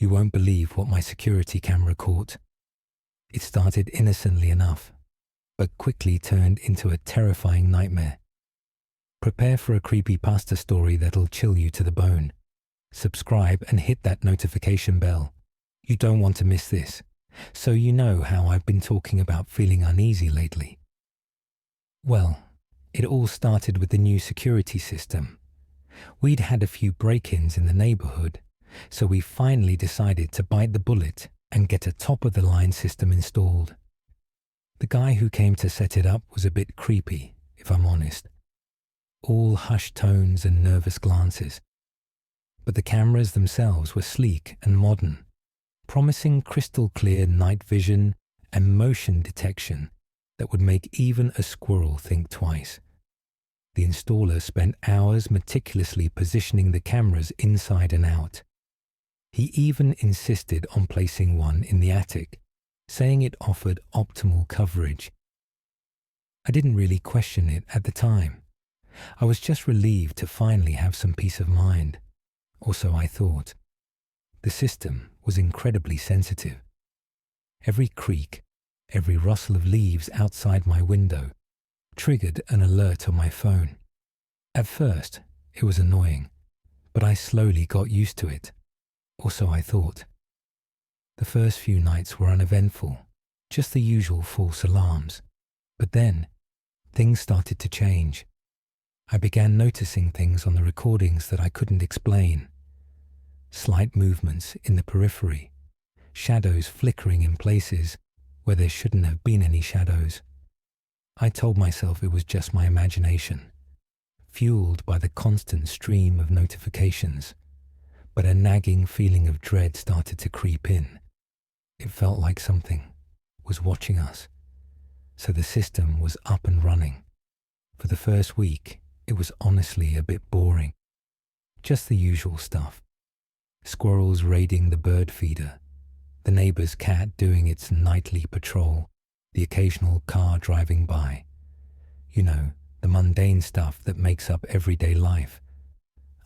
You won't believe what my security camera caught. It started innocently enough, but quickly turned into a terrifying nightmare. Prepare for a creepypasta story that'll chill you to the bone. Subscribe and hit that notification bell. You don't want to miss this, so you know how I've been talking about feeling uneasy lately. Well, it all started with the new security system. We'd had a few break-ins in the neighborhood, so we finally decided to bite the bullet and get a top-of-the-line system installed. The guy who came to set it up was a bit creepy, if I'm honest. All hushed tones and nervous glances. But the cameras themselves were sleek and modern, promising crystal-clear night vision and motion detection that would make even a squirrel think twice. The installer spent hours meticulously positioning the cameras inside and out. He even insisted on placing one in the attic, saying it offered optimal coverage. I didn't really question it at the time. I was just relieved to finally have some peace of mind, or so I thought. The system was incredibly sensitive. Every creak, every rustle of leaves outside my window triggered an alert on my phone. At first, it was annoying, but I slowly got used to it, or so I thought. The first few nights were uneventful, just the usual false alarms. But then, things started to change. I began noticing things on the recordings that I couldn't explain. Slight movements in the periphery, shadows flickering in places where there shouldn't have been any shadows. I told myself it was just my imagination, fueled by the constant stream of notifications, but a nagging feeling of dread started to creep in. It felt like something was watching us, so the system was up and running. For the first week, it was honestly a bit boring. Just the usual stuff. Squirrels raiding the bird feeder, the neighbor's cat doing its nightly patrol, the occasional car driving by. You know, the mundane stuff that makes up everyday life.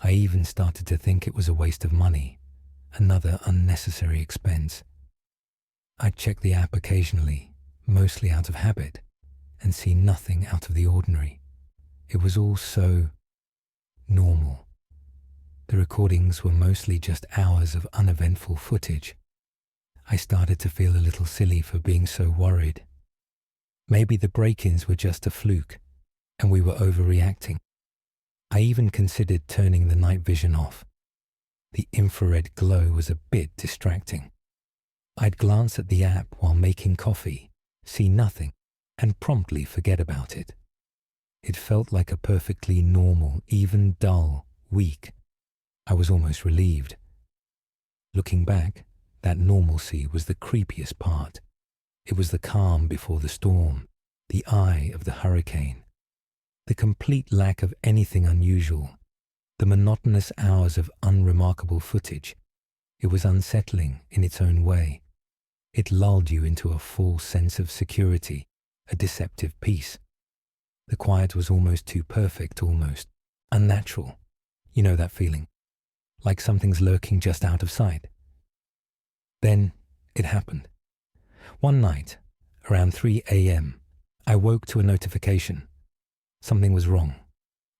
I even started to think it was a waste of money, another unnecessary expense. I'd check the app occasionally, mostly out of habit, and see nothing out of the ordinary. It was all so normal. The recordings were mostly just hours of uneventful footage. I started to feel a little silly for being so worried. Maybe the break-ins were just a fluke, and we were overreacting. I even considered turning the night vision off. The infrared glow was a bit distracting. I'd glance at the app while making coffee, see nothing, and promptly forget about it. It felt like a perfectly normal, even dull, week. I was almost relieved. Looking back, that normalcy was the creepiest part. It was the calm before the storm, the eye of the hurricane, the complete lack of anything unusual, the monotonous hours of unremarkable footage. It was unsettling in its own way. It lulled you into a false sense of security, a deceptive peace. The quiet was almost too perfect, almost unnatural. You know that feeling, like something's lurking just out of sight. Then it happened. One night, around 3 a.m., I woke to a notification. Something was wrong.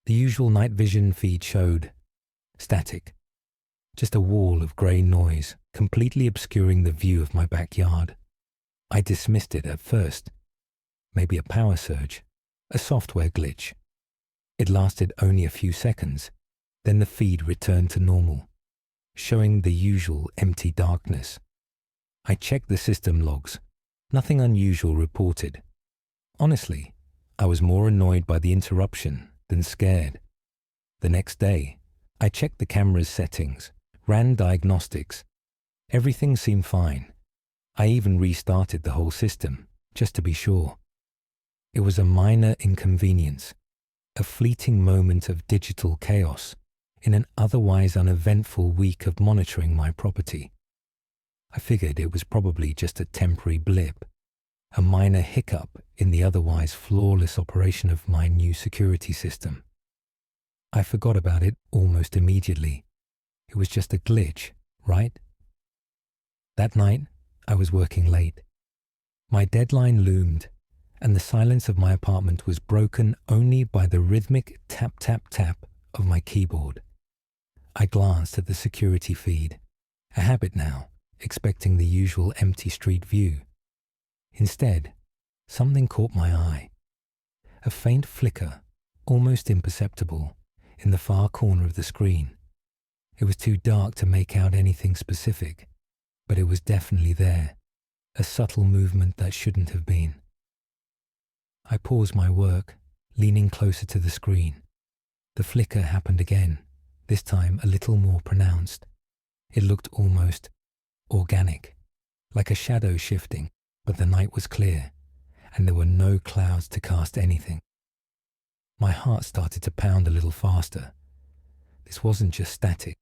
The usual night vision feed showed static. Just a wall of grey noise, completely obscuring the view of my backyard. I dismissed it at first. Maybe a power surge, a software glitch. It lasted only a few seconds. Then the feed returned to normal, showing the usual empty darkness. I checked the system logs. Nothing unusual reported. Honestly, I was more annoyed by the interruption than scared. The next day, I checked the camera's settings, ran diagnostics. Everything seemed fine. I even restarted the whole system, just to be sure. It was a minor inconvenience, a fleeting moment of digital chaos in an otherwise uneventful week of monitoring my property. I figured it was probably just a temporary blip, a minor hiccup in the otherwise flawless operation of my new security system. I forgot about it almost immediately. It was just a glitch, right? That night, I was working late. My deadline loomed, and the silence of my apartment was broken only by the rhythmic tap-tap-tap of my keyboard. I glanced at the security feed, a habit now, expecting the usual empty street view. Instead, something caught my eye. A faint flicker, almost imperceptible, in the far corner of the screen. It was too dark to make out anything specific, but it was definitely there, a subtle movement that shouldn't have been. I paused my work, leaning closer to the screen. The flicker happened again, this time a little more pronounced. It looked almost organic, like a shadow shifting, but the night was clear, and there were no clouds to cast anything. My heart started to pound a little faster. This wasn't just static.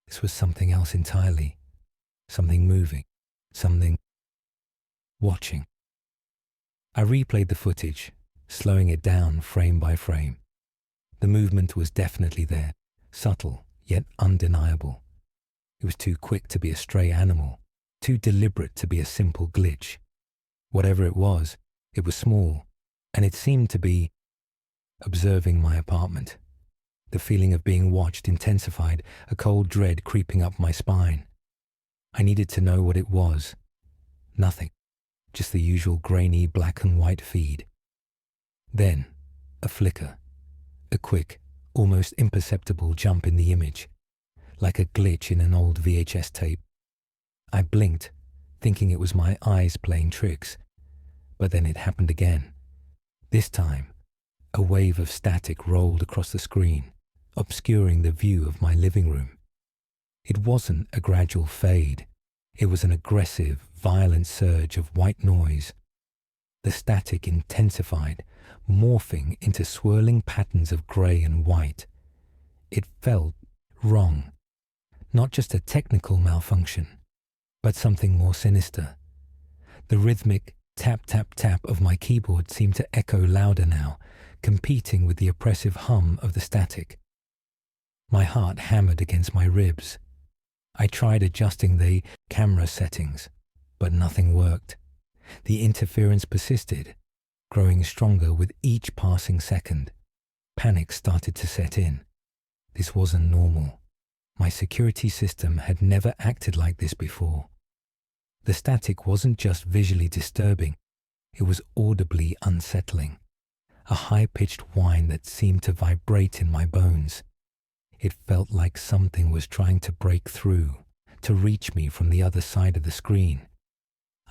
This was something else entirely. Something moving. Something watching. I replayed the footage, slowing it down frame by frame. The movement was definitely there, subtle yet undeniable. It was too quick to be a stray animal, too deliberate to be a simple glitch. Whatever it was small, and it seemed to be observing my apartment. The feeling of being watched intensified, a cold dread creeping up my spine. I needed to know what it was. Nothing, just the usual grainy black and white feed. Then, a flicker, a quick, almost imperceptible jump in the image, like a glitch in an old VHS tape. I blinked, thinking it was my eyes playing tricks, but then it happened again. This time, a wave of static rolled across the screen, obscuring the view of my living room. It wasn't a gradual fade. It was an aggressive, violent surge of white noise. The static intensified, morphing into swirling patterns of grey and white. It felt wrong. Not just a technical malfunction, but something more sinister. The rhythmic tap-tap-tap of my keyboard seemed to echo louder now, competing with the oppressive hum of the static. My heart hammered against my ribs. I tried adjusting the camera settings, but nothing worked. The interference persisted, growing stronger with each passing second. Panic started to set in. This wasn't normal. My security system had never acted like this before. The static wasn't just visually disturbing, it was audibly unsettling. A high-pitched whine that seemed to vibrate in my bones. It felt like something was trying to break through, to reach me from the other side of the screen.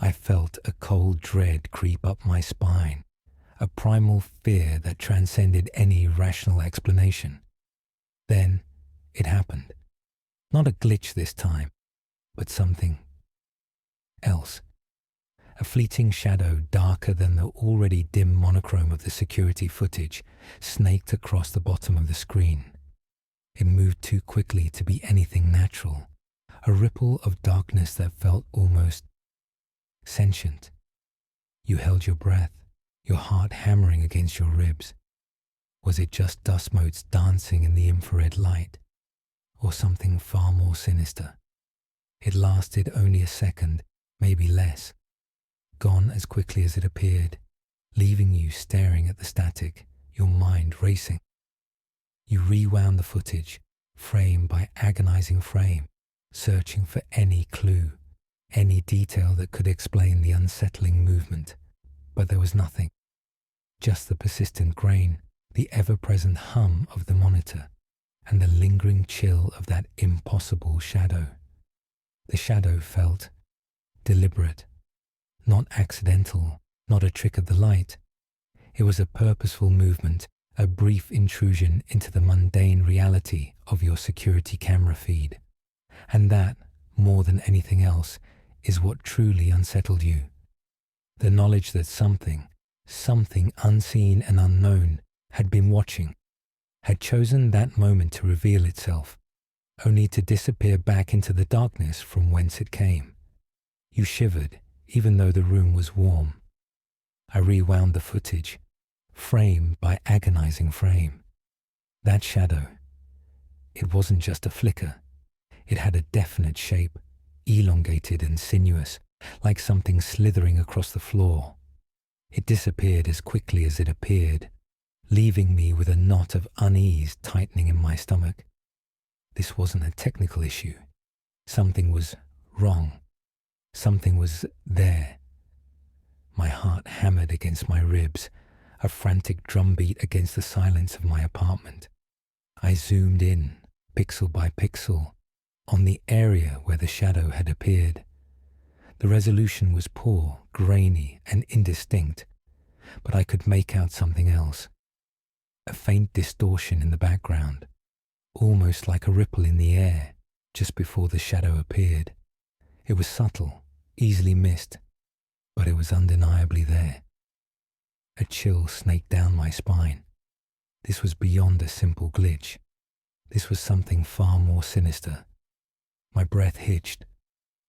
I felt a cold dread creep up my spine, a primal fear that transcended any rational explanation. Then it happened. Not a glitch this time, but something else. A fleeting shadow darker than the already dim monochrome of the security footage snaked across the bottom of the screen. It moved too quickly to be anything natural, a ripple of darkness that felt almost sentient. You held your breath, your heart hammering against your ribs. Was it just dust motes dancing in the infrared light, or something far more sinister? It lasted only a second, maybe less, gone as quickly as it appeared, leaving you staring at the static, your mind racing. You rewound the footage, frame by agonizing frame, searching for any clue, any detail that could explain the unsettling movement. But there was nothing. Just the persistent grain, the ever-present hum of the monitor, and the lingering chill of that impossible shadow. The shadow felt deliberate, not accidental, not a trick of the light. It was a purposeful movement, a brief intrusion into the mundane reality of your security camera feed. And that, more than anything else, is what truly unsettled you. The knowledge that something unseen and unknown, had been watching, had chosen that moment to reveal itself, only to disappear back into the darkness from whence it came. You shivered, even though the room was warm. I rewound the footage, frame by agonizing frame. That shadow, it wasn't just a flicker. It had a definite shape, elongated and sinuous, like something slithering across the floor. It disappeared as quickly as it appeared, leaving me with a knot of unease tightening in my stomach. This wasn't a technical issue. Something was wrong. Something was there. My heart hammered against my ribs, a frantic drumbeat against the silence of my apartment. I zoomed in, pixel by pixel, on the area where the shadow had appeared. The resolution was poor, grainy, and indistinct, but I could make out something else. A faint distortion in the background, almost like a ripple in the air, just before the shadow appeared. It was subtle, easily missed, but it was undeniably there. A chill snaked down my spine. This was beyond a simple glitch. This was something far more sinister. My breath hitched.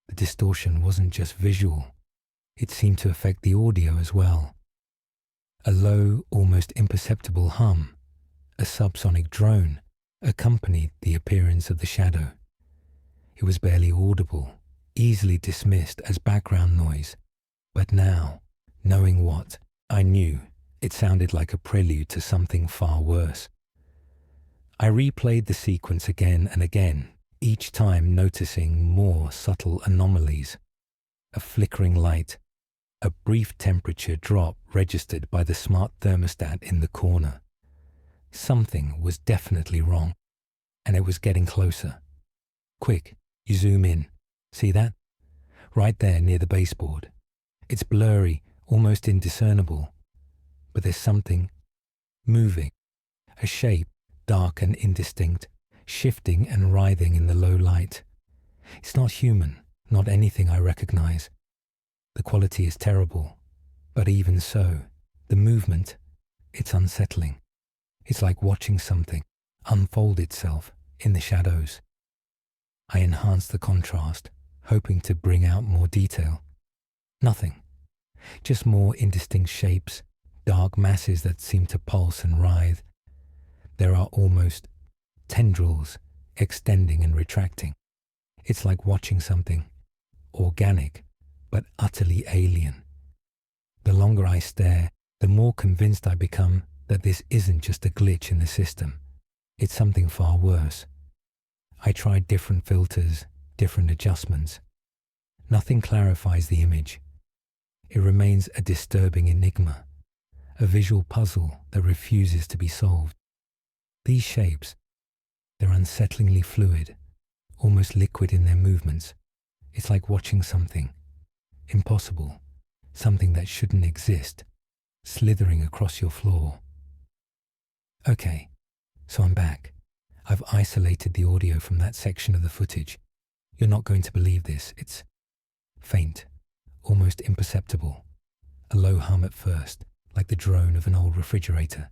The distortion wasn't just visual. It seemed to affect the audio as well. A low, almost imperceptible hum, a subsonic drone, accompanied the appearance of the shadow. It was barely audible, easily dismissed as background noise. But now, knowing what, I knew it sounded like a prelude to something far worse. I replayed the sequence again and again, each time noticing more subtle anomalies. A flickering light, a brief temperature drop registered by the smart thermostat in the corner. Something was definitely wrong, and it was getting closer. Quick, you zoom in. See that? Right there near the baseboard. It's blurry, almost indiscernible, but there's something moving. A shape, dark and indistinct, shifting and writhing in the low light. It's not human, not anything I recognize. The quality is terrible, but even so, the movement, it's unsettling. It's like watching something unfold itself in the shadows. I enhanced the contrast, hoping to bring out more detail. Nothing. Just more indistinct shapes, dark masses that seem to pulse and writhe. There are almost tendrils extending and retracting. It's like watching something organic, but utterly alien. The longer I stare, the more convinced I become that this isn't just a glitch in the system. It's something far worse. I tried different filters, different adjustments. Nothing clarifies the image. It remains a disturbing enigma, a visual puzzle that refuses to be solved. These shapes, they're unsettlingly fluid, almost liquid in their movements. It's like watching something impossible, something that shouldn't exist, slithering across your floor. Okay, so I'm back. I've isolated the audio from that section of the footage. You're not going to believe this. It's faint, almost imperceptible. A low hum at first, like the drone of an old refrigerator.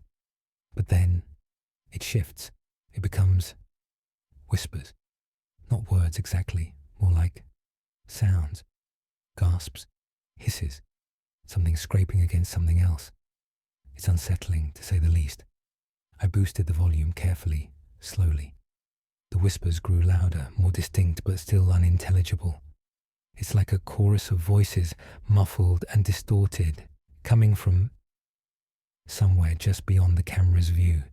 But then it shifts. It becomes whispers. Not words exactly, more like sounds, gasps, hisses, something scraping against something else. It's unsettling, to say the least. I boosted the volume carefully, slowly. The whispers grew louder, more distinct, but still unintelligible. It's like a chorus of voices, muffled and distorted, coming from somewhere just beyond the camera's view.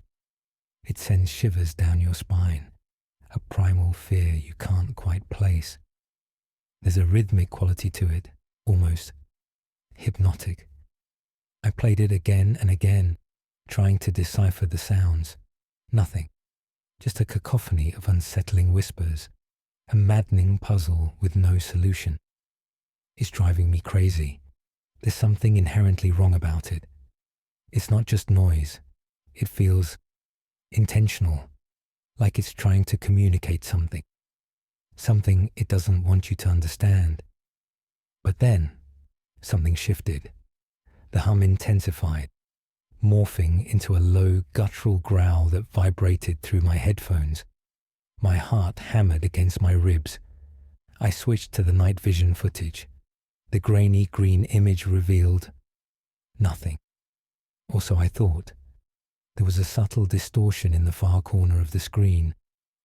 It sends shivers down your spine, a primal fear you can't quite place. There's a rhythmic quality to it, almost hypnotic. I played it again and again, trying to decipher the sounds. Nothing. Just a cacophony of unsettling whispers, a maddening puzzle with no solution. It's driving me crazy. There's something inherently wrong about it. It's not just noise. It feels intentional, like it's trying to communicate something. Something it doesn't want you to understand. But then, something shifted. The hum intensified, morphing into a low, guttural growl that vibrated through my headphones. My heart hammered against my ribs. I switched to the night vision footage. The grainy green image revealed nothing. Or so I thought. There was a subtle distortion in the far corner of the screen,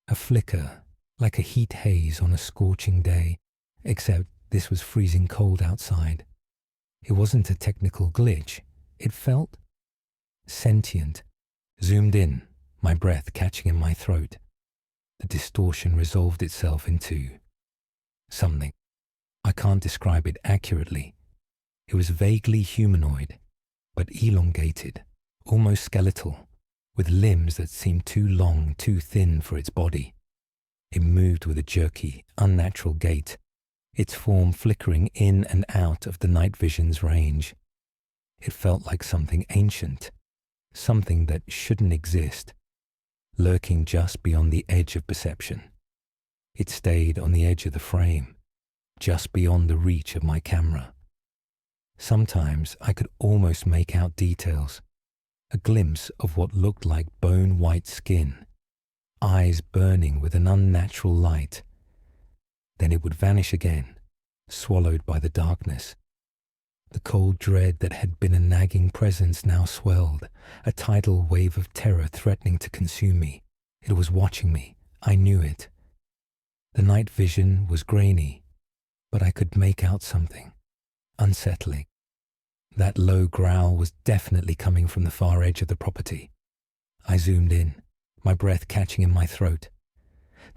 a flicker, like a heat haze on a scorching day, Except this was freezing cold outside. It wasn't a technical glitch. It felt sentient. Zoomed in, my breath catching in my throat. The distortion resolved itself into something. I can't describe it accurately. It was vaguely humanoid, but elongated, almost skeletal, with limbs that seemed too long, too thin for its body. It moved with a jerky, unnatural gait, its form flickering in and out of the night vision's range. It felt like something ancient, something that shouldn't exist, lurking just beyond the edge of perception. It stayed on the edge of the frame, just beyond the reach of my camera. Sometimes I could almost make out details, a glimpse of what looked like bone-white skin, eyes burning with an unnatural light. Then it would vanish again, swallowed by the darkness. The cold dread that had been a nagging presence now swelled, a tidal wave of terror threatening to consume me. It was watching me. I knew it. The night vision was grainy, but I could make out something unsettling. That low growl was definitely coming from the far edge of the property. I zoomed in, my breath catching in my throat.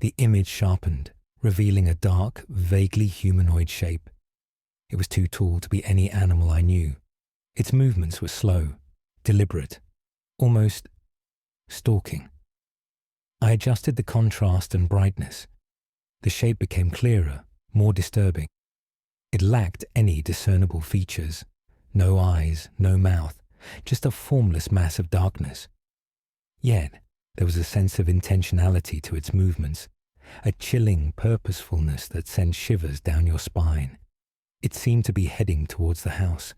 The image sharpened, revealing a dark, vaguely humanoid shape. It was too tall to be any animal I knew. Its movements were slow, deliberate, almost stalking. I adjusted the contrast and brightness. The shape became clearer, more disturbing. It lacked any discernible features. No eyes, no mouth, just a formless mass of darkness. Yet, there was a sense of intentionality to its movements, a chilling purposefulness that sent shivers down your spine. It seemed to be heading towards the house.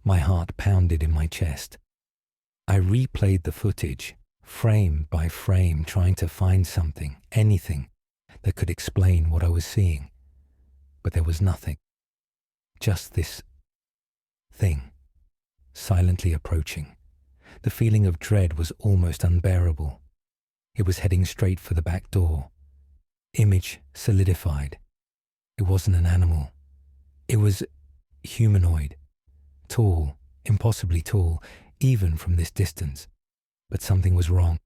My heart pounded in my chest. I replayed the footage, frame by frame, trying to find something, anything, that could explain what I was seeing. But there was nothing. Just this thing, silently approaching. The feeling of dread was almost unbearable. It was heading straight for the back door. Image solidified. It wasn't an animal. It was humanoid. Tall, impossibly tall, even from this distance. But something was wrong.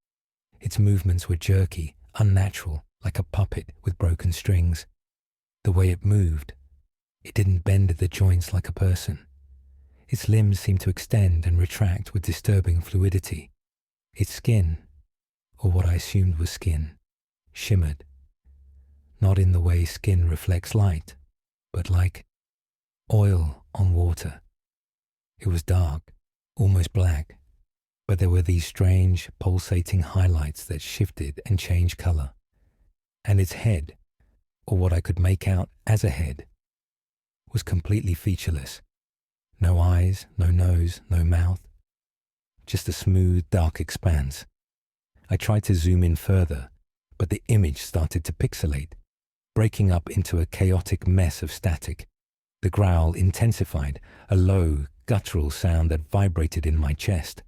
Its movements were jerky, unnatural, like a puppet with broken strings. The way it moved, it didn't bend at the joints like a person. Its limbs seemed to extend and retract with disturbing fluidity. Its skin, or what I assumed was skin, shimmered. Not in the way skin reflects light, but like oil on water. It was dark, almost black, but there were these strange, pulsating highlights that shifted and changed color. And its head, or what I could make out as a head, was completely featureless. No eyes, no nose, no mouth. Just a smooth, dark expanse. I tried to zoom in further, but the image started to pixelate, breaking up into a chaotic mess of static. The growl intensified, a low, guttural sound that vibrated in my chest.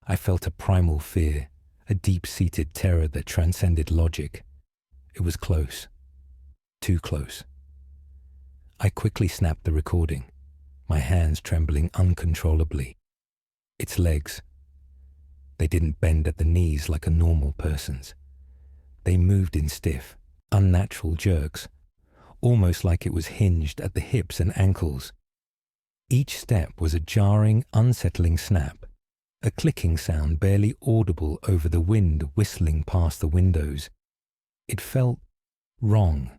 I felt a primal fear, a deep-seated terror that transcended logic. It was close. Too close. I quickly snapped the recording, my hands trembling uncontrollably. Its legs. They didn't bend at the knees like a normal person's. They moved in stiff, unnatural jerks, almost like it was hinged at the hips and ankles. Each step was a jarring, unsettling snap, a clicking sound barely audible over the wind whistling past the windows. It felt wrong,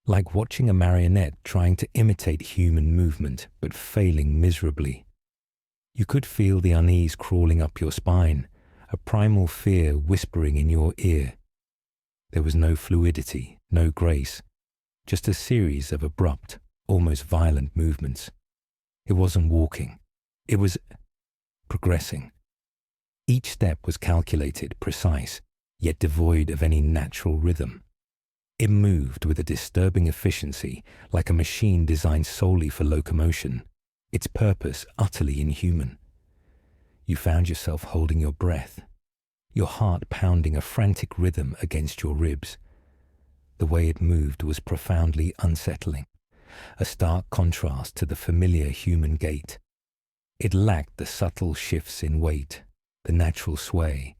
like watching a marionette trying to imitate human movement but failing miserably. You could feel the unease crawling up your spine, a primal fear whispering in your ear. There was no fluidity, no grace, just a series of abrupt, almost violent movements. It wasn't walking. It was progressing. Each step was calculated, precise, yet devoid of any natural rhythm. It moved with a disturbing efficiency, like a machine designed solely for locomotion, its purpose utterly inhuman. You found yourself holding your breath, your heart pounding a frantic rhythm against your ribs. The way it moved was profoundly unsettling, a stark contrast to the familiar human gait. It lacked the subtle shifts in weight, the natural sway,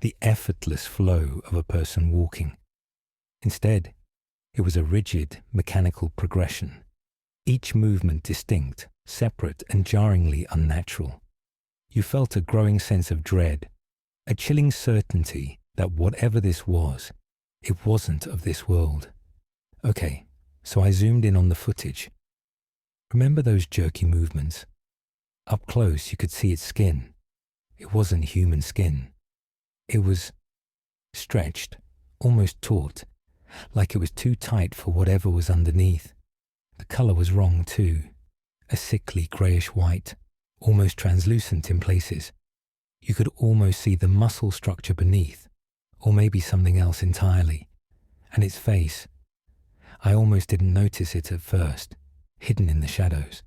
the effortless flow of a person walking. Instead, it was a rigid, mechanical progression, each movement distinct, separate, and jarringly unnatural. You felt a growing sense of dread, a chilling certainty that whatever this was, it wasn't of this world. Okay, so I zoomed in on the footage. Remember those jerky movements? Up close, you could see its skin. It wasn't human skin. It was stretched, almost taut, like it was too tight for whatever was underneath. The color was wrong too, a sickly greyish white, almost translucent in places. You could almost see the muscle structure beneath, or maybe something else entirely. And its face, I almost didn't notice it at first, hidden in the shadows.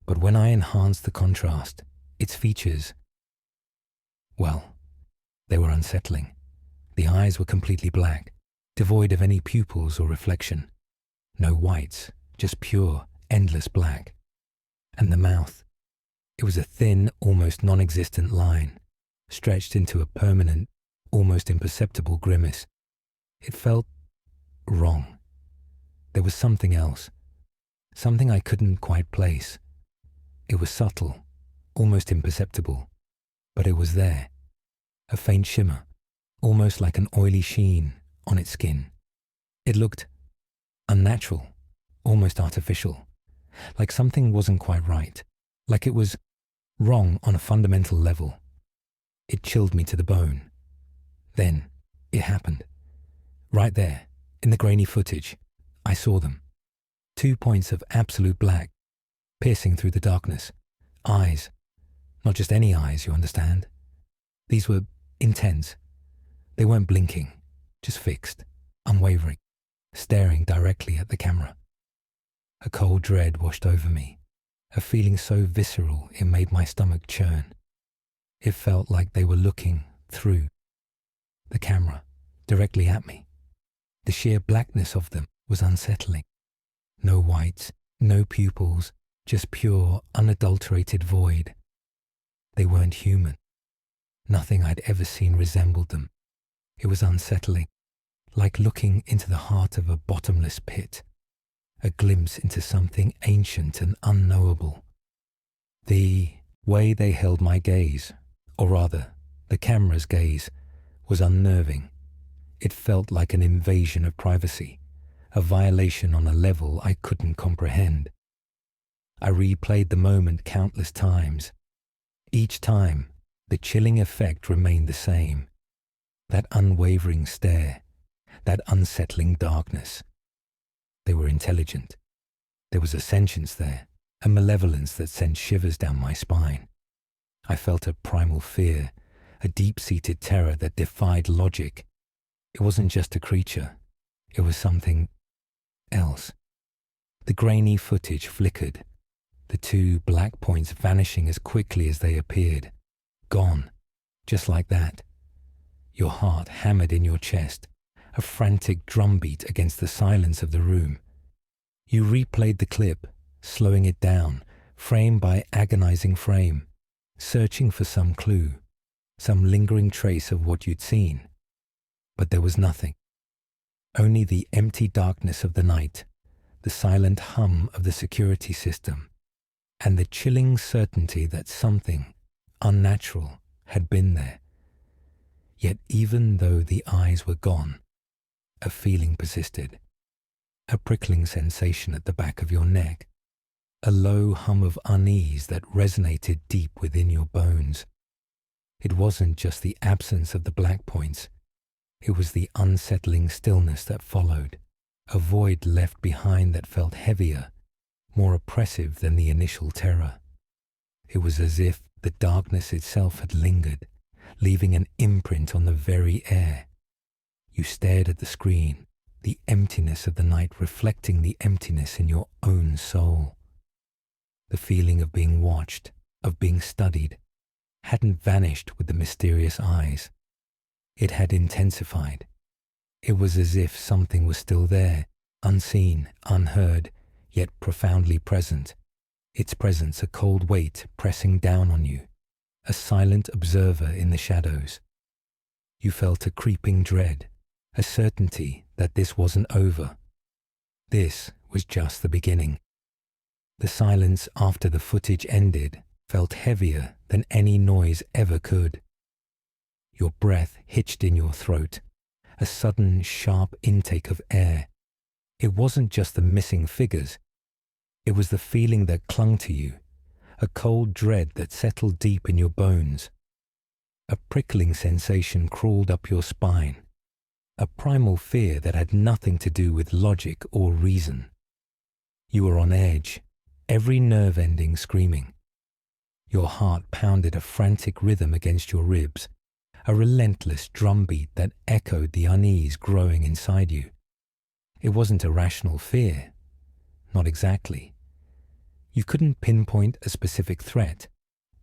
But when I enhanced the contrast, its features, well, they were unsettling. The eyes were completely black, devoid of any pupils or reflection. No whites, just pure, endless black. And the mouth, it was a thin, almost non-existent line, stretched into a permanent, almost imperceptible grimace. It felt wrong. There was something else, something I couldn't quite place. It was subtle, almost imperceptible, but it was there, a faint shimmer, almost like an oily sheen on its skin. It looked unnatural, almost artificial, like something wasn't quite right, like it was wrong on a fundamental level. It chilled me to the bone. Then it happened. Right there, in the grainy footage, I saw them. 2 points of absolute black, piercing through the darkness. Eyes. Not just any eyes, you understand. These were intense. They weren't blinking, just fixed, unwavering, staring directly at the camera. A cold dread washed over me, a feeling so visceral it made my stomach churn. It felt like they were looking through the camera, directly at me. The sheer blackness of them was unsettling. No whites, no pupils, just pure, unadulterated void. They weren't human. Nothing I'd ever seen resembled them. It was unsettling, like looking into the heart of a bottomless pit, a glimpse into something ancient and unknowable. The way they held my gaze, or rather, the camera's gaze, was unnerving. It felt like an invasion of privacy, a violation on a level I couldn't comprehend. I replayed the moment countless times. Each time, the chilling effect remained the same. That unwavering stare, that unsettling darkness. They were intelligent. There was a sentience there, a malevolence that sent shivers down my spine. I felt a primal fear, a deep-seated terror that defied logic. It wasn't just a creature. It was something else. The grainy footage flickered, the 2 black points vanishing as quickly as they appeared. Gone, just like that. Your heart hammered in your chest, a frantic drumbeat against the silence of the room. You replayed the clip, slowing it down, frame by agonizing frame, searching for some clue, some lingering trace of what you'd seen. But there was nothing. Only the empty darkness of the night, the silent hum of the security system, and the chilling certainty that something unnatural had been there. Yet even though the eyes were gone, a feeling persisted, a prickling sensation at the back of your neck, a low hum of unease that resonated deep within your bones. It wasn't just the absence of the black points, it was the unsettling stillness that followed, a void left behind that felt heavier, more oppressive than the initial terror. It was as if the darkness itself had lingered, leaving an imprint on the very air. You stared at the screen, the emptiness of the night reflecting the emptiness in your own soul. The feeling of being watched, of being studied, hadn't vanished with the mysterious eyes. It had intensified. It was as if something was still there, unseen, unheard, yet profoundly present. Its presence a cold weight pressing down on you, a silent observer in the shadows. You felt a creeping dread, a certainty that this wasn't over. This was just the beginning. The silence after the footage ended felt heavier than any noise ever could. Your breath hitched in your throat, a sudden sharp intake of air. It wasn't just the missing figures. It was the feeling that clung to you, a cold dread that settled deep in your bones. A prickling sensation crawled up your spine, a primal fear that had nothing to do with logic or reason. You were on edge, every nerve ending screaming. Your heart pounded a frantic rhythm against your ribs, a relentless drumbeat that echoed the unease growing inside you. It wasn't a rational fear. Not exactly. You couldn't pinpoint a specific threat,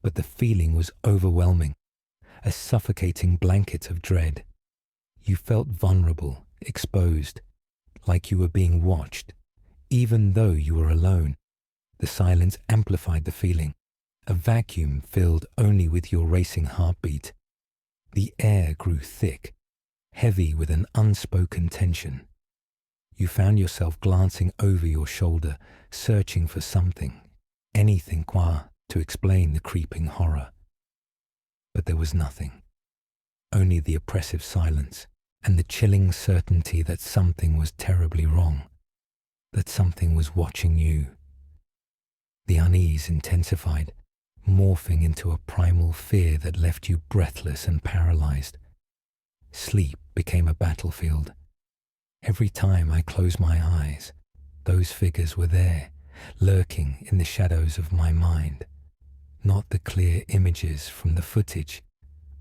but the feeling was overwhelming, a suffocating blanket of dread. You felt vulnerable, exposed, like you were being watched, even though you were alone. The silence amplified the feeling, a vacuum filled only with your racing heartbeat. The air grew thick, heavy with an unspoken tension. You found yourself glancing over your shoulder, searching for something, anything to explain the creeping horror. But there was nothing, only the oppressive silence and the chilling certainty that something was terribly wrong, that something was watching you. The unease intensified, morphing into a primal fear that left you breathless and paralyzed. Sleep became a battlefield. Every time I closed my eyes, those figures were there, lurking in the shadows of my mind. Not the clear images from the footage,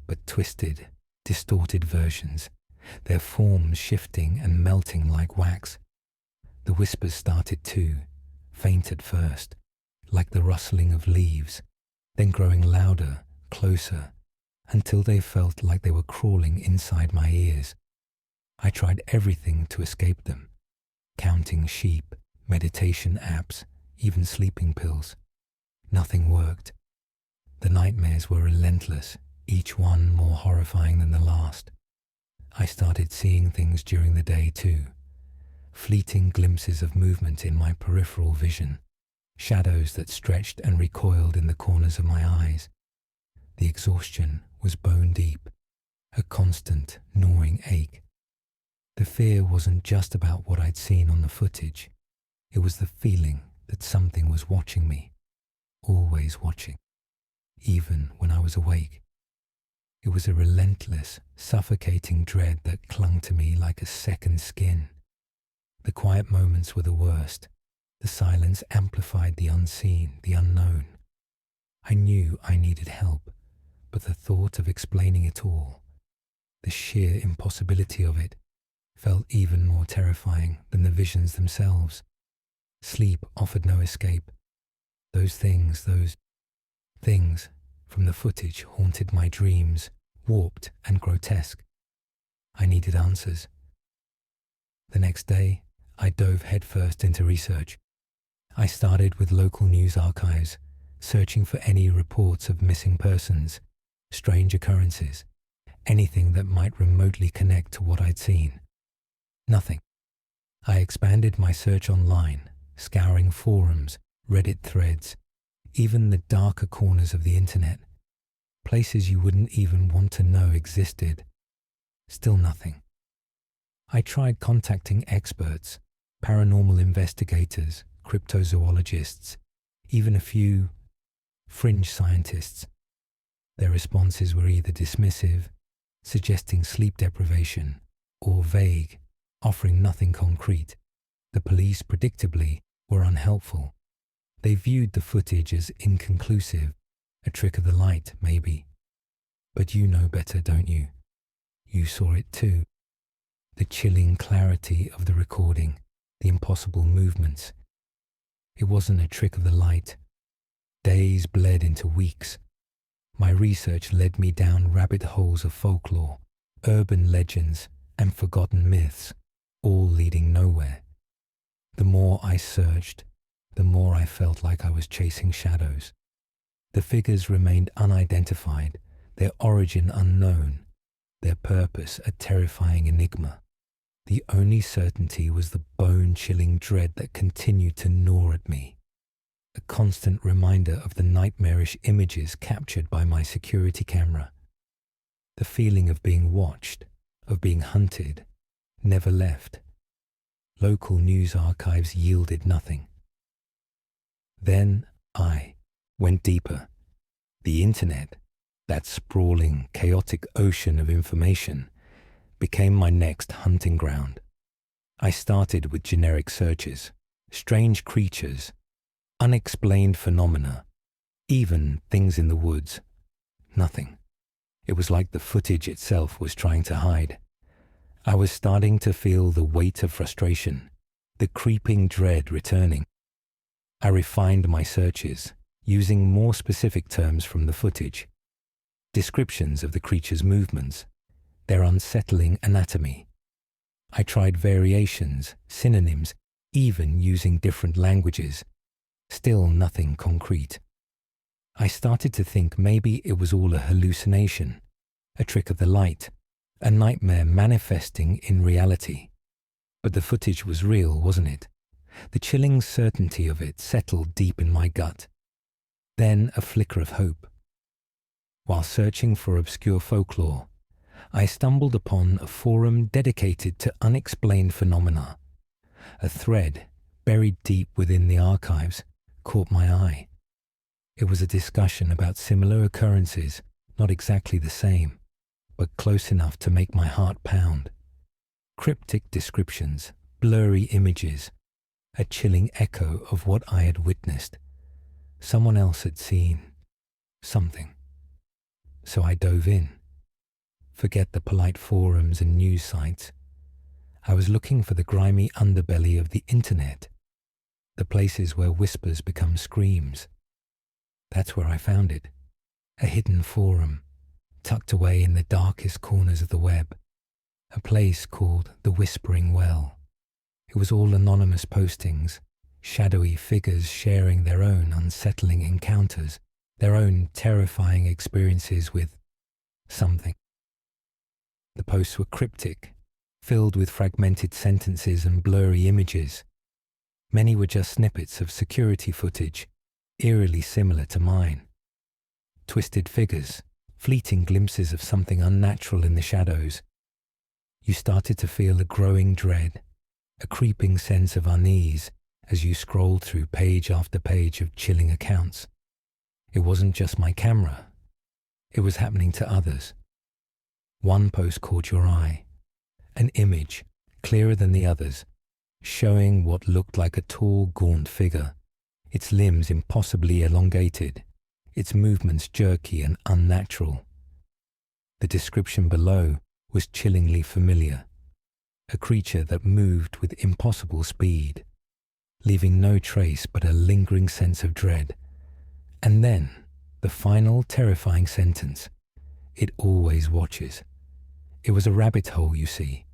but twisted, distorted versions, their forms shifting and melting like wax. The whispers started too, faint at first, like the rustling of leaves, then growing louder, closer, until they felt like they were crawling inside my ears. I tried everything to escape them, counting sheep, meditation apps, even sleeping pills. Nothing worked. The nightmares were relentless, each one more horrifying than the last. I started seeing things during the day too, fleeting glimpses of movement in my peripheral vision, shadows that stretched and recoiled in the corners of my eyes. The exhaustion was bone deep, a constant, gnawing ache. The fear wasn't just about what I'd seen on the footage. It was the feeling that something was watching me, always watching, even when I was awake. It was a relentless, suffocating dread that clung to me like a second skin. The quiet moments were the worst. The silence amplified the unseen, the unknown. I knew I needed help, but the thought of explaining it all, the sheer impossibility of it, felt even more terrifying than the visions themselves. Sleep offered no escape. Those things from the footage haunted my dreams, warped and grotesque. I needed answers. The next day, I dove headfirst into research. I started with local news archives, searching for any reports of missing persons, strange occurrences, anything that might remotely connect to what I'd seen. Nothing. I expanded my search online, scouring forums, Reddit threads, even the darker corners of the internet, places you wouldn't even want to know existed. Still nothing. I tried contacting experts, paranormal investigators, cryptozoologists, even a few fringe scientists. Their responses were either dismissive, suggesting sleep deprivation, or vague, offering nothing concrete. The police, predictably, were unhelpful. They viewed the footage as inconclusive, a trick of the light, maybe. But you know better, don't you? You saw it too. The chilling clarity of the recording, the impossible movements. It wasn't a trick of the light. Days bled into weeks. My research led me down rabbit holes of folklore, urban legends, and forgotten myths, all leading nowhere. The more I searched, the more I felt like I was chasing shadows. The figures remained unidentified, their origin unknown, their purpose a terrifying enigma. The only certainty was the bone-chilling dread that continued to gnaw at me, a constant reminder of the nightmarish images captured by my security camera. The feeling of being watched, of being hunted, never left. Local news archives yielded nothing. Then I went deeper. The internet, that sprawling, chaotic ocean of information, became my next hunting ground. I started with generic searches, strange creatures, unexplained phenomena, even things in the woods. Nothing. It was like the footage itself was trying to hide. I was starting to feel the weight of frustration, the creeping dread returning. I refined my searches, using more specific terms from the footage, descriptions of the creature's movements, their unsettling anatomy. I tried variations, synonyms, even using different languages. Still nothing concrete. I started to think maybe it was all a hallucination, a trick of the light, a nightmare manifesting in reality. But the footage was real, wasn't it? The chilling certainty of it settled deep in my gut. Then a flicker of hope. While searching for obscure folklore, I stumbled upon a forum dedicated to unexplained phenomena. A thread, buried deep within the archives, caught my eye. It was a discussion about similar occurrences, not exactly the same, but close enough to make my heart pound. Cryptic descriptions, blurry images, a chilling echo of what I had witnessed. Someone else had seen something. So I dove in. Forget the polite forums and news sites. I was looking for the grimy underbelly of the internet, the places where whispers become screams. That's where I found it, a hidden forum, tucked away in the darkest corners of the web, a place called the Whispering Well. It was all anonymous postings, shadowy figures sharing their own unsettling encounters, their own terrifying experiences with something. The posts were cryptic, filled with fragmented sentences and blurry images. Many were just snippets of security footage, eerily similar to mine. Twisted figures, fleeting glimpses of something unnatural in the shadows. You started to feel a growing dread, a creeping sense of unease as you scrolled through page after page of chilling accounts. It wasn't just my camera. It was happening to others. One post caught your eye, an image, clearer than the others, showing what looked like a tall, gaunt figure, its limbs impossibly elongated, its movements jerky and unnatural. The description below was chillingly familiar, a creature that moved with impossible speed, leaving no trace but a lingering sense of dread. And then, the final terrifying sentence, "It always watches." It was a rabbit hole, you see.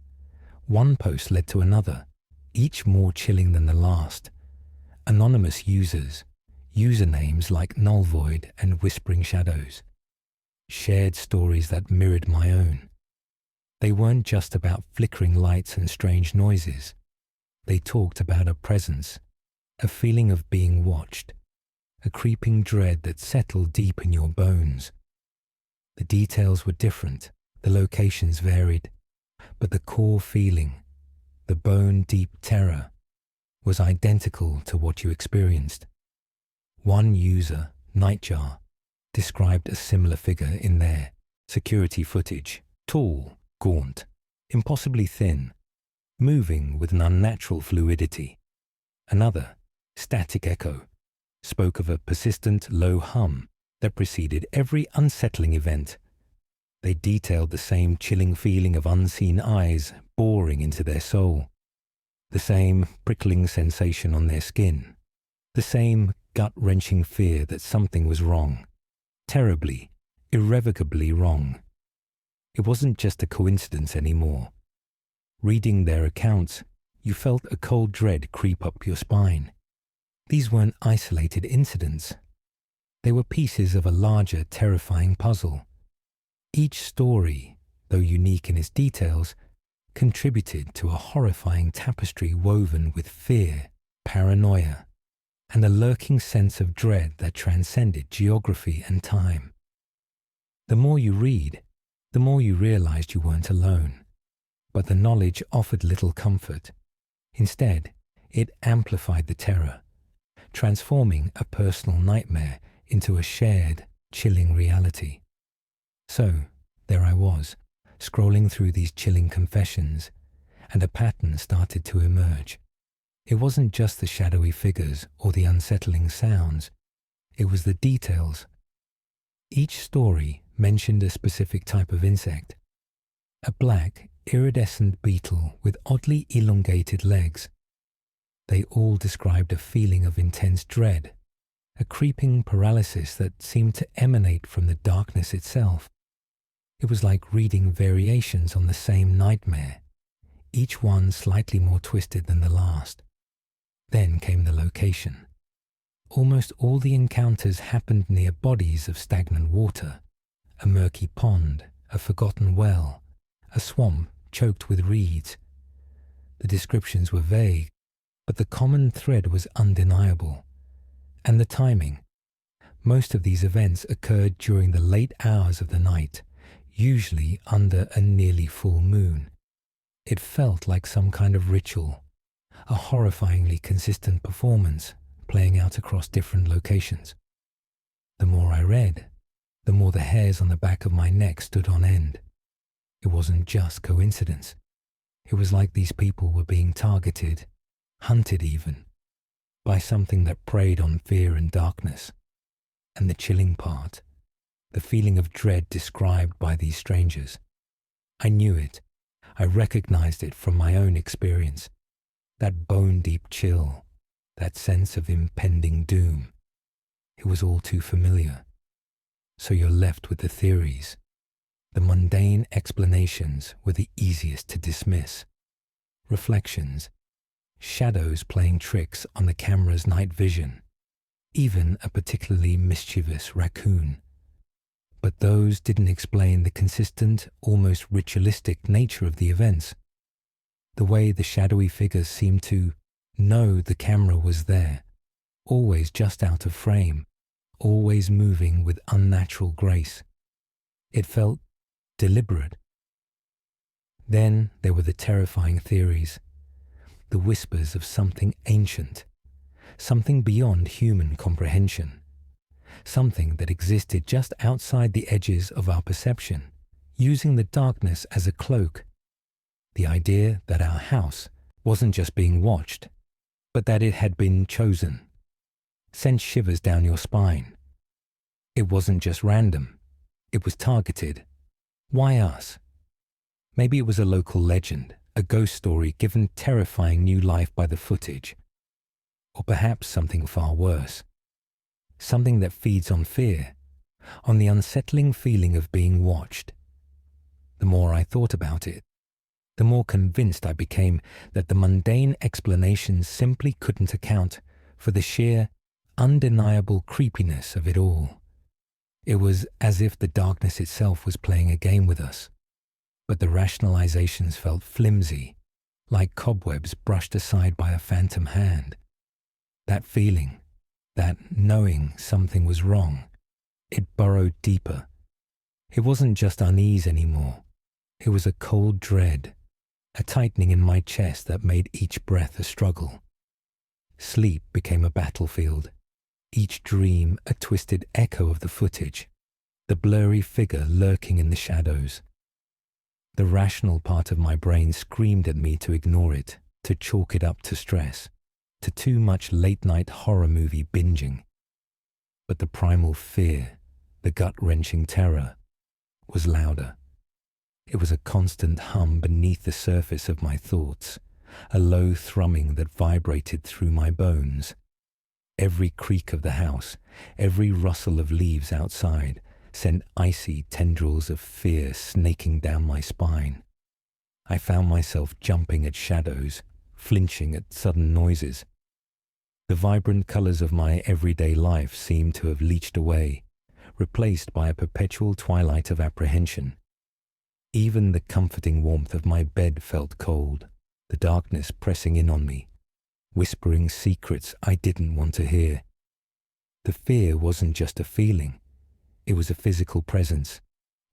One post led to another, each more chilling than the last. Anonymous users, usernames like Nullvoid and Whispering Shadows, shared stories that mirrored my own. They weren't just about flickering lights and strange noises. They talked about a presence, a feeling of being watched, a creeping dread that settled deep in your bones. The details were different, the locations varied, but the core feeling, the bone-deep terror, was identical to what you experienced. One user, Nightjar, described a similar figure in their security footage, tall, gaunt, impossibly thin, moving with an unnatural fluidity. Another, Static Echo, spoke of a persistent low hum that preceded every unsettling event. They detailed the same chilling feeling of unseen eyes boring into their soul, the same prickling sensation on their skin, the same gut-wrenching fear that something was wrong, terribly, irrevocably wrong. It wasn't just a coincidence anymore. Reading their accounts, you felt a cold dread creep up your spine. These weren't isolated incidents. They were pieces of a larger, terrifying puzzle. Each story, though unique in its details, contributed to a horrifying tapestry woven with fear, paranoia, and a lurking sense of dread that transcended geography and time. The more you read, the more you realized you weren't alone. But the knowledge offered little comfort. Instead, it amplified the terror, transforming a personal nightmare into a shared, chilling reality. So, there I was, scrolling through these chilling confessions, and a pattern started to emerge. It wasn't just the shadowy figures or the unsettling sounds, it was the details. Each story mentioned a specific type of insect, a black, iridescent beetle with oddly elongated legs. They all described a feeling of intense dread, a creeping paralysis that seemed to emanate from the darkness itself. It was like reading variations on the same nightmare, each one slightly more twisted than the last. Then came the location. Almost all the encounters happened near bodies of stagnant water, a murky pond, a forgotten well, a swamp choked with reeds. The descriptions were vague, but the common thread was undeniable. And the timing. Most of these events occurred during the late hours of the night, usually under a nearly full moon. It felt like some kind of ritual, a horrifyingly consistent performance playing out across different locations. The more I read, the more the hairs on the back of my neck stood on end. It wasn't just coincidence. It was like these people were being targeted, hunted even, by something that preyed on fear and darkness. And the chilling part, the feeling of dread described by these strangers. I knew it. I recognized it from my own experience. That bone-deep chill, that sense of impending doom. It was all too familiar. So you're left with the theories. The mundane explanations were the easiest to dismiss. Reflections, shadows playing tricks on the camera's night vision, even a particularly mischievous raccoon. But those didn't explain the consistent, almost ritualistic nature of the events. The way the shadowy figures seemed to know the camera was there, always just out of frame, always moving with unnatural grace. It felt deliberate. Then there were the terrifying theories, the whispers of something ancient, something beyond human comprehension, something that existed just outside the edges of our perception, using the darkness as a cloak. The idea that our house wasn't just being watched, but that it had been chosen, sent shivers down your spine. It wasn't just random, it was targeted. Why us? Maybe it was a local legend, a ghost story given terrifying new life by the footage. Or perhaps something far worse. Something that feeds on fear, on the unsettling feeling of being watched. The more I thought about it, the more convinced I became that the mundane explanations simply couldn't account for the sheer, undeniable creepiness of it all. It was as if the darkness itself was playing a game with us, but the rationalizations felt flimsy, like cobwebs brushed aside by a phantom hand. That feeling, that knowing something was wrong, it burrowed deeper. It wasn't just unease anymore. It was a cold dread, a tightening in my chest that made each breath a struggle. Sleep became a battlefield, each dream a twisted echo of the footage, the blurry figure lurking in the shadows. The rational part of my brain screamed at me to ignore it, to chalk it up to stress, to too much late-night horror movie binging. But the primal fear, the gut-wrenching terror, was louder. It was a constant hum beneath the surface of my thoughts, a low thrumming that vibrated through my bones. Every creak of the house, every rustle of leaves outside, sent icy tendrils of fear snaking down my spine. I found myself jumping at shadows, flinching at sudden noises. The vibrant colours of my everyday life seemed to have leached away, replaced by a perpetual twilight of apprehension. Even the comforting warmth of my bed felt cold, the darkness pressing in on me, whispering secrets I didn't want to hear. The fear wasn't just a feeling, it was a physical presence,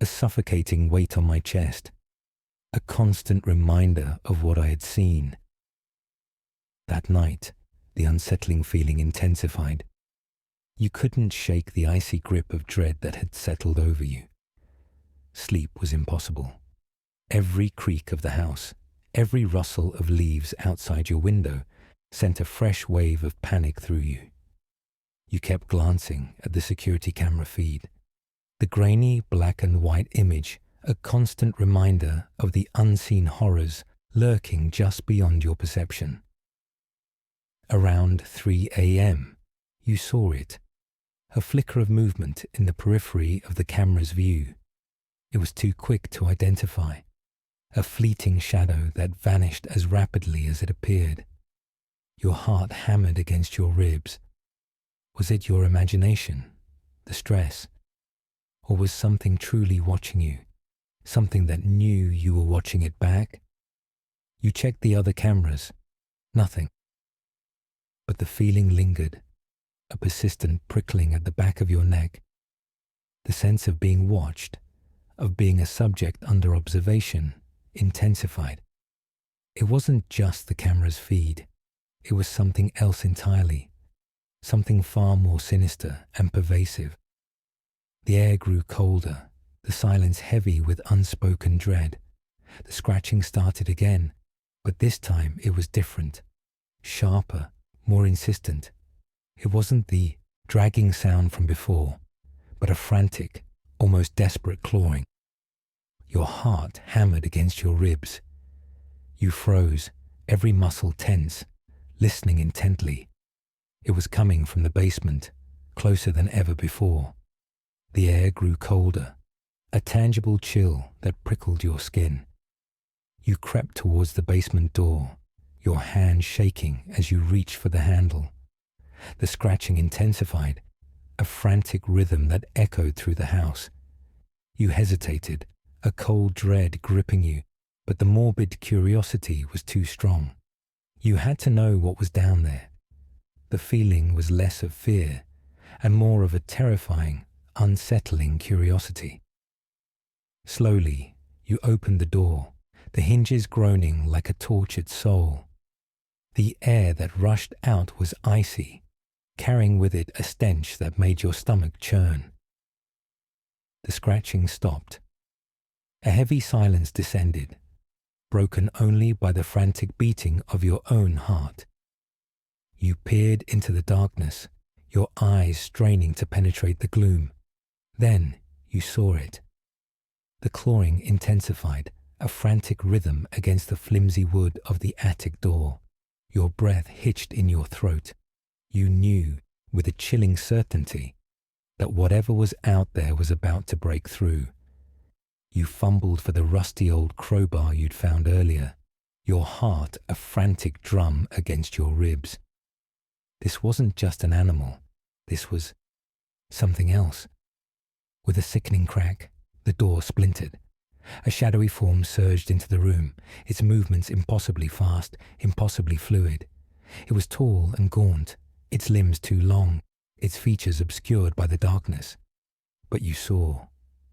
a suffocating weight on my chest, a constant reminder of what I had seen. That night, the unsettling feeling intensified. You couldn't shake the icy grip of dread that had settled over you. Sleep was impossible. Every creak of the house, every rustle of leaves outside your window sent a fresh wave of panic through you. You kept glancing at the security camera feed, the grainy black and white image, a constant reminder of the unseen horrors lurking just beyond your perception. Around 3 a.m., you saw it, a flicker of movement in the periphery of the camera's view. It was too quick to identify, a fleeting shadow that vanished as rapidly as it appeared. Your heart hammered against your ribs. Was it your imagination, the stress, or was something truly watching you, something that knew you were watching it back? You checked the other cameras. Nothing. But the feeling lingered, a persistent prickling at the back of your neck. The sense of being watched, of being a subject under observation, intensified. It wasn't just the camera's feed. It was something else entirely, something far more sinister and pervasive. The air grew colder, the silence heavy with unspoken dread. The scratching started again, but this time it was different, sharper, more insistent. It wasn't the dragging sound from before, but a frantic, almost desperate clawing. Your heart hammered against your ribs. You froze, every muscle tense, listening intently. It was coming from the basement, closer than ever before. The air grew colder, a tangible chill that prickled your skin. You crept towards the basement door, your hand shaking as you reached for the handle. The scratching intensified, a frantic rhythm that echoed through the house. You hesitated, a cold dread gripping you, but the morbid curiosity was too strong. You had to know what was down there. The feeling was less of fear and more of a terrifying, unsettling curiosity. Slowly, you opened the door, the hinges groaning like a tortured soul. The air that rushed out was icy, carrying with it a stench that made your stomach churn. The scratching stopped. A heavy silence descended, broken only by the frantic beating of your own heart. You peered into the darkness, your eyes straining to penetrate the gloom. Then you saw it. The clawing intensified, a frantic rhythm against the flimsy wood of the attic door. Your breath hitched in your throat. You knew, with a chilling certainty, that whatever was out there was about to break through. You fumbled for the rusty old crowbar you'd found earlier, your heart a frantic drum against your ribs. This wasn't just an animal. This was something else. With a sickening crack, the door splintered. A shadowy form surged into the room, its movements impossibly fast, impossibly fluid. It was tall and gaunt, its limbs too long, its features obscured by the darkness. But you saw,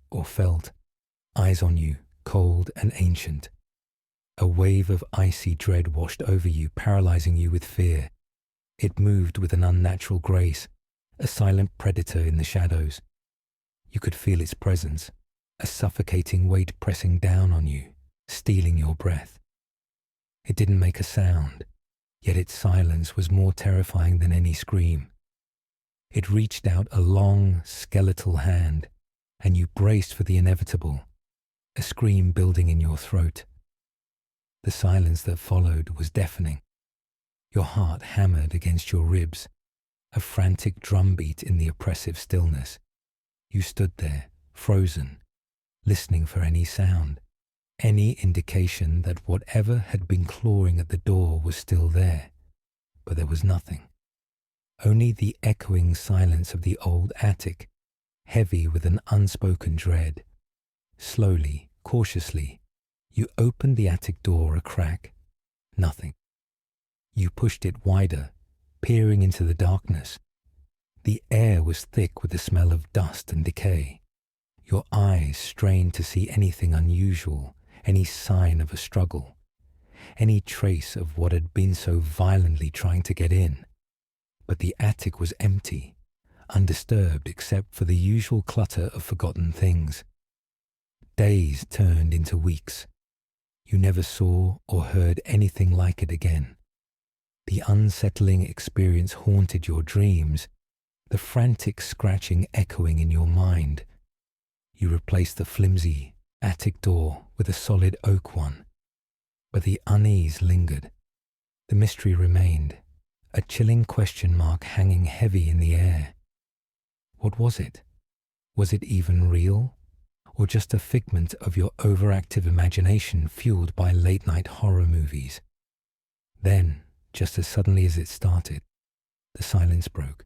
or felt, eyes on you, cold and ancient. A wave of icy dread washed over you, paralyzing you with fear. It moved with an unnatural grace, a silent predator in the shadows. You could feel its presence, a suffocating weight pressing down on you, stealing your breath. It didn't make a sound, yet its silence was more terrifying than any scream. It reached out a long, skeletal hand, and you braced for the inevitable, a scream building in your throat. The silence that followed was deafening. Your heart hammered against your ribs, a frantic drumbeat in the oppressive stillness. You stood there, frozen, listening for any sound, any indication that whatever had been clawing at the door was still there, but there was nothing. Only the echoing silence of the old attic, heavy with an unspoken dread. Slowly, cautiously, you opened the attic door a crack. Nothing. You pushed it wider, peering into the darkness. The air was thick with the smell of dust and decay. Your eyes strained to see anything unusual, any sign of a struggle, any trace of what had been so violently trying to get in. But the attic was empty, undisturbed except for the usual clutter of forgotten things. Days turned into weeks. You never saw or heard anything like it again. The unsettling experience haunted your dreams, the frantic scratching echoing in your mind. You replaced the flimsy attic door with a solid oak one, but the unease lingered. The mystery remained, a chilling question mark hanging heavy in the air. What was it? Was it even real? Or just a figment of your overactive imagination fueled by late-night horror movies? Then, just as suddenly as it started, the silence broke.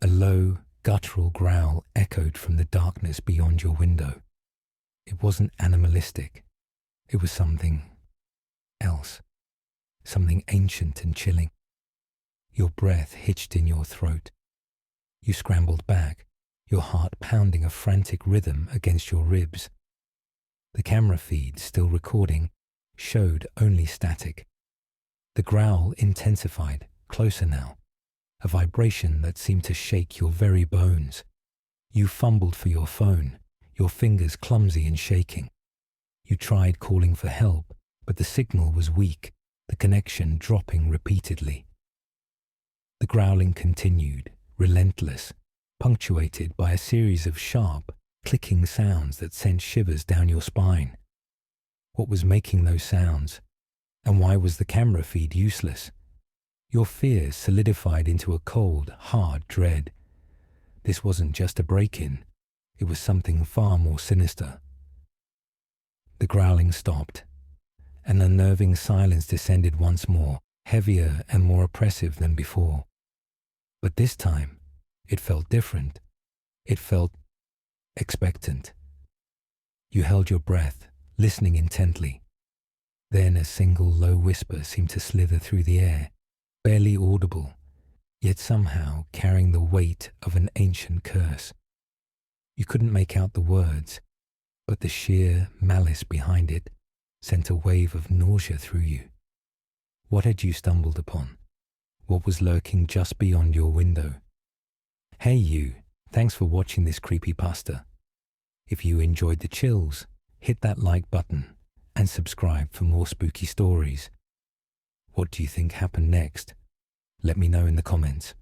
A low, guttural growl echoed from the darkness beyond your window. It wasn't animalistic. It was something else, something ancient and chilling. Your breath hitched in your throat. You scrambled back, your heart pounding a frantic rhythm against your ribs. The camera feed, still recording, showed only static. The growl intensified, closer now, a vibration that seemed to shake your very bones. You fumbled for your phone, your fingers clumsy and shaking. You tried calling for help, but the signal was weak, the connection dropping repeatedly. The growling continued, relentless, punctuated by a series of sharp, clicking sounds that sent shivers down your spine. What was making those sounds? And why was the camera feed useless? Your fears solidified into a cold, hard dread. This wasn't just a break-in. It was something far more sinister. The growling stopped. An unnerving silence descended once more, heavier and more oppressive than before. But this time, it felt different. It felt expectant. You held your breath, listening intently. Then a single low whisper seemed to slither through the air, barely audible, yet somehow carrying the weight of an ancient curse. You couldn't make out the words, but the sheer malice behind it sent a wave of nausea through you. What had you stumbled upon? What was lurking just beyond your window? Hey you, thanks for watching this creepypasta. If you enjoyed the chills, hit that like button and subscribe for more spooky stories. What do you think happened next? Let me know in the comments.